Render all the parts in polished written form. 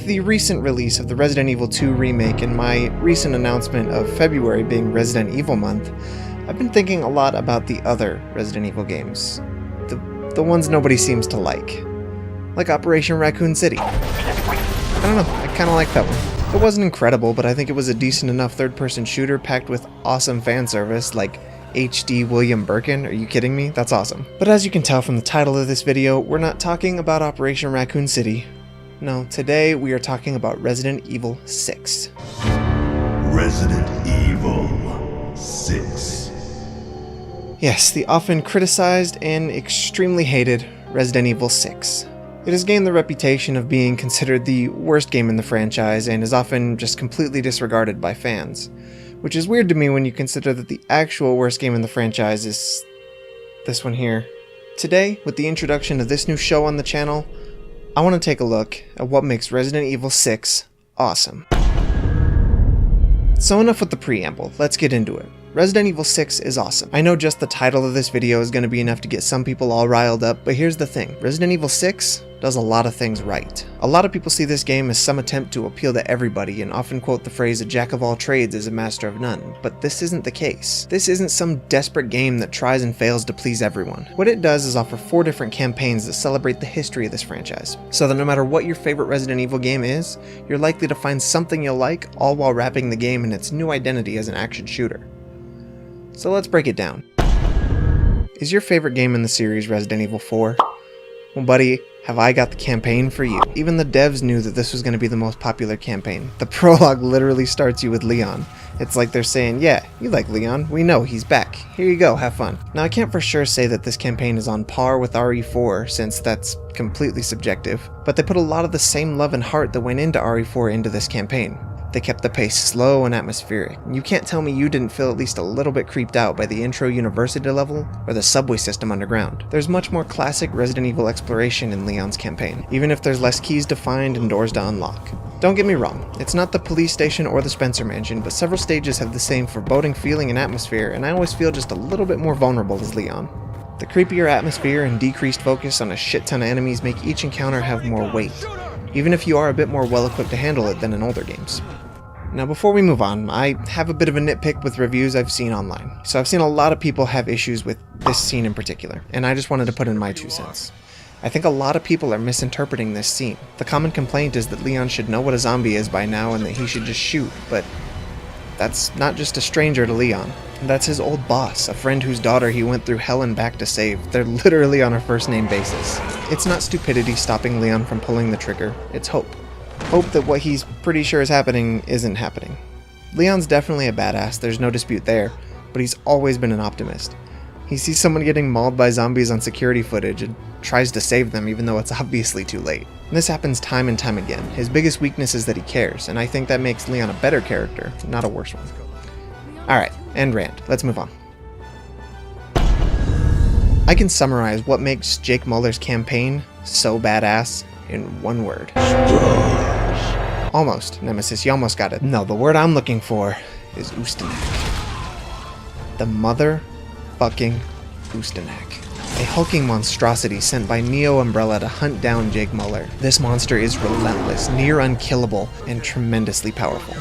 With the recent release of the Resident Evil 2 remake and my recent announcement of February being Resident Evil month, I've been thinking a lot about the other Resident Evil games. The ones nobody seems to like Operation Raccoon City. I don't know, I kinda like that one. It wasn't incredible, but I think it was a decent enough third-person shooter packed with awesome fan service like HD William Birkin. Are you kidding me? That's awesome. But as you can tell from the title of this video, we're not talking about Operation Raccoon City. No, today we are talking about Resident Evil 6. Resident Evil 6. Yes, the often criticized and extremely hated Resident Evil 6. It has gained the reputation of being considered the worst game in the franchise and is often just completely disregarded by fans, which is weird to me when you consider that the actual worst game in the franchise is this one here. Today, with the introduction of this new show on the channel, I want to take a look at what makes Resident Evil 6 awesome. So enough with the preamble, let's get into it. Resident Evil 6 is awesome. I know just the title of this video is going to be enough to get some people all riled up, but here's the thing. Resident Evil 6 does a lot of things right. A lot of people see this game as some attempt to appeal to everybody and often quote the phrase, "A jack of all trades is a master of none," but this isn't the case. This isn't some desperate game that tries and fails to please everyone. What it does is offer 4 different campaigns that celebrate the history of this franchise, so that no matter what your favorite Resident Evil game is, you're likely to find something you'll like, all while wrapping the game in its new identity as an action shooter. So let's break it down. Is your favorite game in the series Resident Evil 4? Well buddy, have I got the campaign for you. Even the devs knew that this was going to be the most popular campaign. The prologue literally starts you with Leon. It's like they're saying, yeah, you like Leon, we know, he's back. Here you go, have fun. Now I can't for sure say that this campaign is on par with RE4, since that's completely subjective, but they put a lot of the same love and heart that went into RE4 into this campaign. They kept the pace slow and atmospheric. You can't tell me you didn't feel at least a little bit creeped out by the intro university level or the subway system underground. There's much more classic Resident Evil exploration in Leon's campaign, even if there's less keys to find and doors to unlock. Don't get me wrong, it's not the police station or the Spencer Mansion, but several stages have the same foreboding feeling and atmosphere, and I always feel just a little bit more vulnerable as Leon. The creepier atmosphere and decreased focus on a shit ton of enemies make each encounter have more weight, even if you are a bit more well equipped to handle it than in older games. Now before we move on, I have a bit of a nitpick with reviews I've seen online. So I've seen a lot of people have issues with this scene in particular, and I just wanted to put in my 2 cents. I think a lot of people are misinterpreting this scene. The common complaint is that Leon should know what a zombie is by now and that he should just shoot, but that's not just a stranger to Leon. That's his old boss, a friend whose daughter he went through hell and back to save. They're literally on a first name basis. It's not stupidity stopping Leon from pulling the trigger, it's hope. Hope that what he's pretty sure is happening isn't happening. Leon's definitely a badass, there's no dispute there, but he's always been an optimist. He sees someone getting mauled by zombies on security footage and tries to save them even though it's obviously too late. And this happens time and time again. His biggest weakness is that he cares, and I think that makes Leon a better character, not a worse one. Alright, end rant, let's move on. I can summarize what makes Jake Muller's campaign so badass in one word. Almost, Nemesis, you almost got it. No, the word I'm looking for is Ustanak. The motherfucking Ustanak. A hulking monstrosity sent by Neo Umbrella to hunt down Jake Muller. This monster is relentless, near unkillable, and tremendously powerful.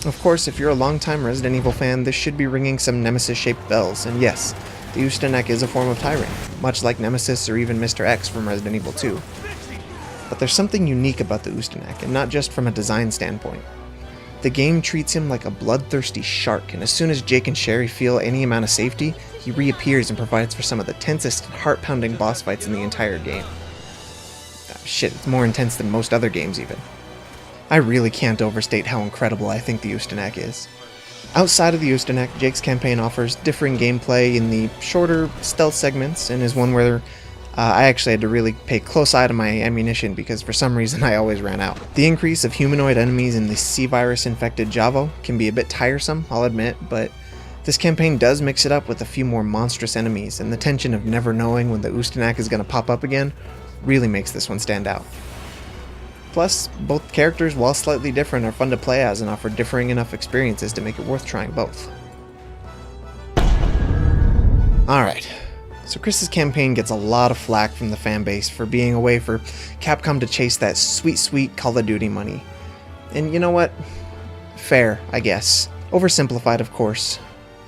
Of course, if you're a longtime Resident Evil fan, this should be ringing some Nemesis-shaped bells, and yes, the Ustanak is a form of Tyrant, much like Nemesis or even Mr. X from Resident Evil 2. But there's something unique about the Ustanak, and not just from a design standpoint. The game treats him like a bloodthirsty shark, and as soon as Jake and Sherry feel any amount of safety, he reappears and provides for some of the tensest and heart-pounding boss fights in the entire game. Shit, it's more intense than most other games even. I really can't overstate how incredible I think the Ustanak is. Outside of the Ustanak, Jake's campaign offers differing gameplay in the shorter stealth segments, and is one where I actually had to really pay close eye to my ammunition because for some reason I always ran out. The increase of humanoid enemies in the C-virus infected Javo can be a bit tiresome, I'll admit, but this campaign does mix it up with a few more monstrous enemies, and the tension of never knowing when the Ustanak is going to pop up again really makes this one stand out. Plus, both characters, while slightly different, are fun to play as and offer differing enough experiences to make it worth trying both. Alright. So Chris's campaign gets a lot of flack from the fanbase for being a way for Capcom to chase that sweet Call of Duty money. And you know what? Fair, I guess. Oversimplified, of course,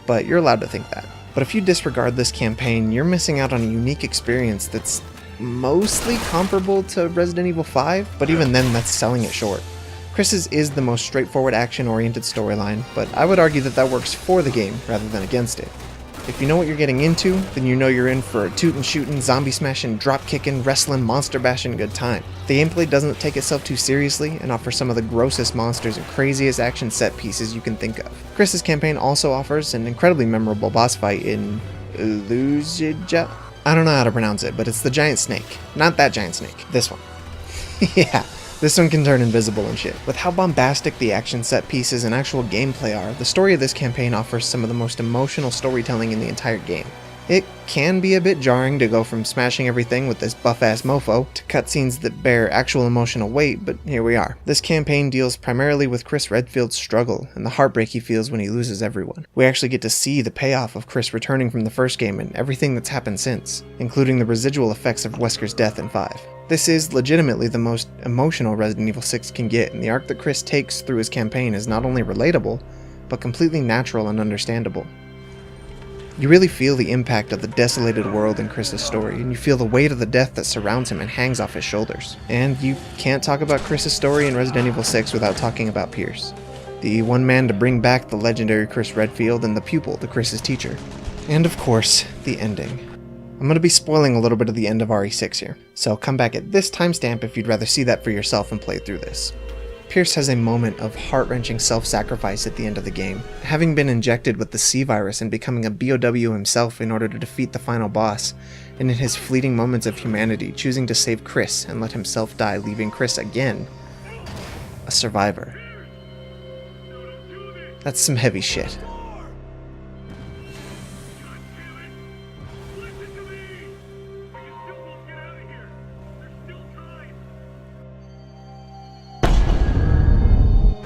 but you're allowed to think that. But if you disregard this campaign, you're missing out on a unique experience that's mostly comparable to Resident Evil 5, but even then that's selling it short. Chris's is the most straightforward action-oriented storyline, but I would argue that works for the game rather than against it. If you know what you're getting into, then you know you're in for a tootin'-shootin', zombie-smashing, drop-kicking, wrestling, monster-bashing good time. The gameplay doesn't take itself too seriously and offers some of the grossest monsters and craziest action set pieces you can think of. Chris's campaign also offers an incredibly memorable boss fight in Illusia. I don't know how to pronounce it, but it's the giant snake. Not that giant snake. This one. Yeah. This one can turn invisible and shit. With how bombastic the action set pieces and actual gameplay are, the story of this campaign offers some of the most emotional storytelling in the entire game. It can be a bit jarring to go from smashing everything with this buff-ass mofo to cutscenes that bear actual emotional weight, but here we are. This campaign deals primarily with Chris Redfield's struggle and the heartbreak he feels when he loses everyone. We actually get to see the payoff of Chris returning from the first game and everything that's happened since, including the residual effects of Wesker's death in 5. This is legitimately the most emotional Resident Evil 6 can get, and the arc that Chris takes through his campaign is not only relatable, but completely natural and understandable. You really feel the impact of the desolated world in Chris's story, and you feel the weight of the death that surrounds him and hangs off his shoulders. And you can't talk about Chris's story in Resident Evil 6 without talking about Pierce, the one man to bring back the legendary Chris Redfield and the pupil to Chris's teacher. And of course, the ending. I'm going to be spoiling a little bit of the end of RE6 here, so come back at this timestamp if you'd rather see that for yourself and play through this. Pierce has a moment of heart-wrenching self-sacrifice at the end of the game, having been injected with the C-virus and becoming a BOW himself in order to defeat the final boss, and in his fleeting moments of humanity choosing to save Chris and let himself die, leaving Chris again a survivor. That's some heavy shit.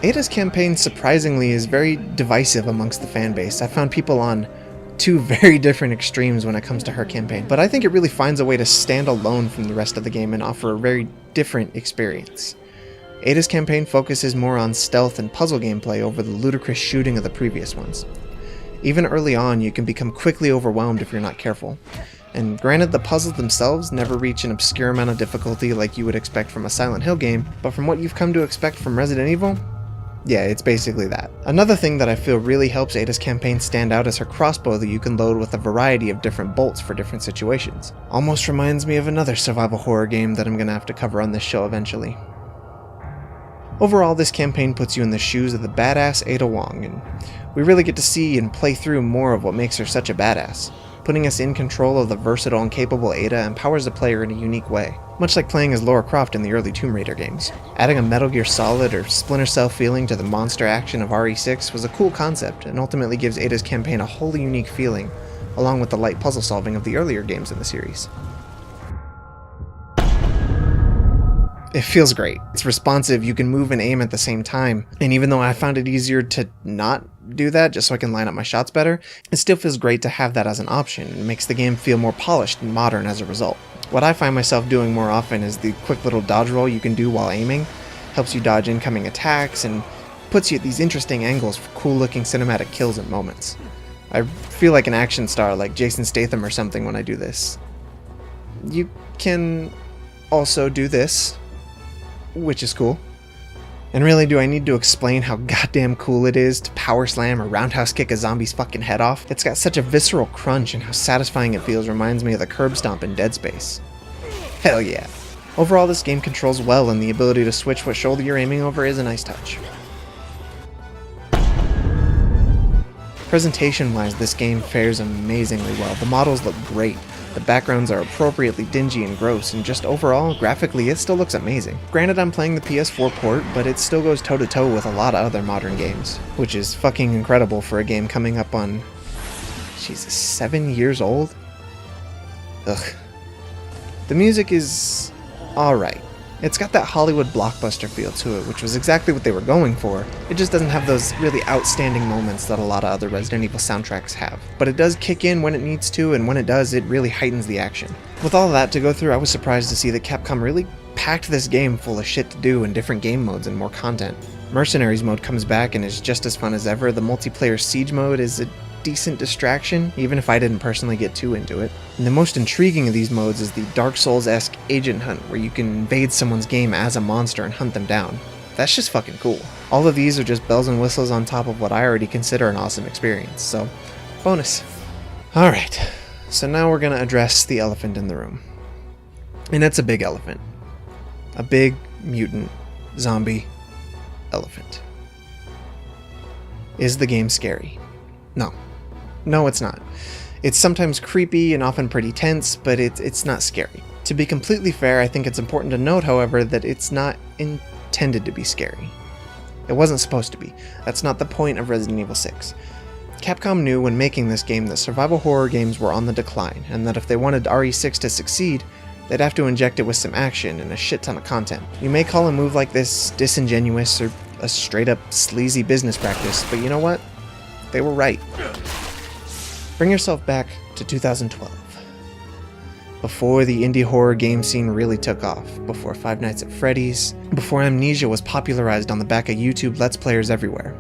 Ada's campaign surprisingly is very divisive amongst the fanbase. I found people on two very different extremes when it comes to her campaign, but I think it really finds a way to stand alone from the rest of the game and offer a very different experience. Ada's campaign focuses more on stealth and puzzle gameplay over the ludicrous shooting of the previous ones. Even early on, you can become quickly overwhelmed if you're not careful. And granted, the puzzles themselves never reach an obscure amount of difficulty like you would expect from a Silent Hill game, but from what you've come to expect from Resident Evil, yeah, it's basically that. Another thing that I feel really helps Ada's campaign stand out is her crossbow that you can load with a variety of different bolts for different situations. Almost reminds me of another survival horror game that I'm gonna have to cover on this show eventually. Overall, this campaign puts you in the shoes of the badass Ada Wong, and we really get to see and play through more of what makes her such a badass. Putting us in control of the versatile and capable Ada empowers the player in a unique way, much like playing as Lara Croft in the early Tomb Raider games. Adding a Metal Gear Solid or Splinter Cell feeling to the monster action of RE6 was a cool concept, and ultimately gives Ada's campaign a wholly unique feeling, along with the light puzzle solving of the earlier games in the series. It feels great. It's responsive, you can move and aim at the same time, and even though I found it easier to not do that just so I can line up my shots better, it still feels great to have that as an option, and makes the game feel more polished and modern as a result. What I find myself doing more often is the quick little dodge roll you can do while aiming, helps you dodge incoming attacks, and puts you at these interesting angles for cool looking cinematic kills and moments. I feel like an action star like Jason Statham or something when I do this. You can also do this, which is cool. And really, do I need to explain how goddamn cool it is to power slam or roundhouse kick a zombie's fucking head off? It's got such a visceral crunch, and how satisfying it feels reminds me of the curb stomp in Dead Space. Hell yeah. Overall, this game controls well, and the ability to switch what shoulder you're aiming over is a nice touch. Presentation-wise, this game fares amazingly well. The models look great. The backgrounds are appropriately dingy and gross, and just overall, graphically, it still looks amazing. Granted, I'm playing the PS4 port, but it still goes toe-to-toe with a lot of other modern games, which is fucking incredible for a game coming up on, Jesus, 7 years old? Ugh. The music is alright. It's got that Hollywood blockbuster feel to it, which was exactly what they were going for. It just doesn't have those really outstanding moments that a lot of other Resident Evil soundtracks have. But it does kick in when it needs to, and when it does, it really heightens the action. With all that to go through, I was surprised to see that Capcom really packed this game full of shit to do in different game modes and more content. Mercenaries mode comes back and is just as fun as ever. The multiplayer siege mode is a decent distraction, even if I didn't personally get too into it. And the most intriguing of these modes is the Dark Souls-esque agent hunt, where you can invade someone's game as a monster and hunt them down. That's just fucking cool. All of these are just bells and whistles on top of what I already consider an awesome experience, so bonus. Alright, so now we're gonna address the elephant in the room. And it's a big elephant. A big, mutant, zombie elephant. Is the game scary? No. No, it's not. It's sometimes creepy and often pretty tense, but it's not scary. To be completely fair, I think it's important to note, however, that it's not intended to be scary. It wasn't supposed to be. That's not the point of Resident Evil 6. Capcom knew when making this game that survival horror games were on the decline, and that if they wanted RE6 to succeed, they'd have to inject it with some action and a shit ton of content. You may call a move like this disingenuous or a straight up sleazy business practice, but you know what? They were right. Bring yourself back to 2012. Before the indie horror game scene really took off, before Five Nights at Freddy's, before Amnesia was popularized on the back of YouTube Let's Players everywhere.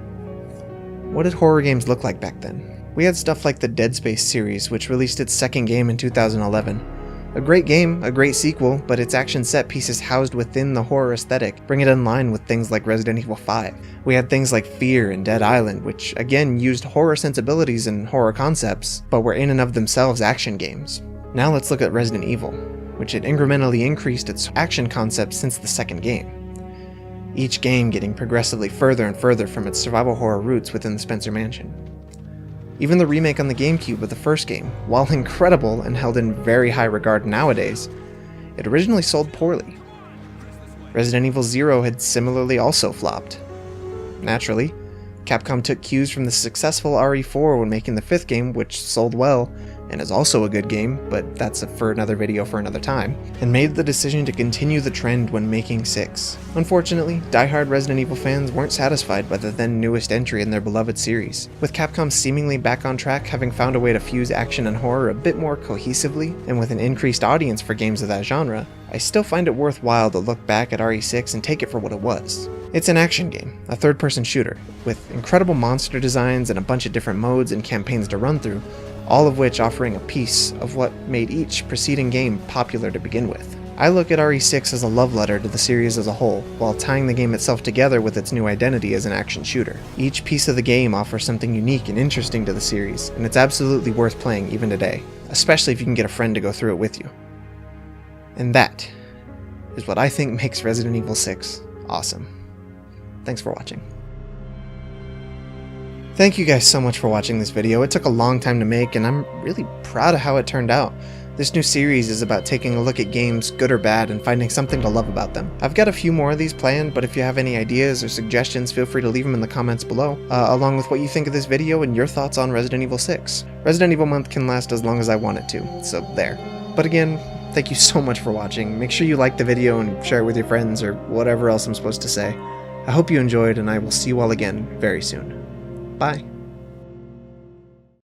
What did horror games look like back then? We had stuff like the Dead Space series, which released its second game in 2011. A great game, a great sequel, but its action set pieces housed within the horror aesthetic bring it in line with things like Resident Evil 5. We had things like Fear and Dead Island, which again used horror sensibilities and horror concepts, but were in and of themselves action games. Now let's look at Resident Evil, which had incrementally increased its action concepts since the second game. Each game getting progressively further and further from its survival horror roots within the Spencer Mansion. Even the remake on the GameCube of the first game, while incredible and held in very high regard nowadays, it originally sold poorly. Resident Evil 0 had similarly also flopped. Naturally, Capcom took cues from the successful RE4 when making the fifth game, which sold well, and is also a good game, but that's for another video for another time, and made the decision to continue the trend when making 6. Unfortunately, die-hard Resident Evil fans weren't satisfied by the then newest entry in their beloved series. With Capcom seemingly back on track, having found a way to fuse action and horror a bit more cohesively, and with an increased audience for games of that genre, I still find it worthwhile to look back at RE6 and take it for what it was. It's an action game, a third-person shooter, with incredible monster designs and a bunch of different modes and campaigns to run through, all of which offering a piece of what made each preceding game popular to begin with. I look at RE6 as a love letter to the series as a whole, while tying the game itself together with its new identity as an action shooter. Each piece of the game offers something unique and interesting to the series, and it's absolutely worth playing even today, especially if you can get a friend to go through it with you. And that is what I think makes Resident Evil 6 awesome. Thanks for watching. Thank you guys so much for watching this video. It took a long time to make, and I'm really proud of how it turned out. This new series is about taking a look at games, good or bad, and finding something to love about them. I've got a few more of these planned, but if you have any ideas or suggestions, feel free to leave them in the comments below, along with what you think of this video and your thoughts on Resident Evil 6. Resident Evil month can last as long as I want it to, so there. But again, thank you so much for watching. Make sure you like the video and share it with your friends or whatever else I'm supposed to say. I hope you enjoyed, and I will see you all again very soon. Bye.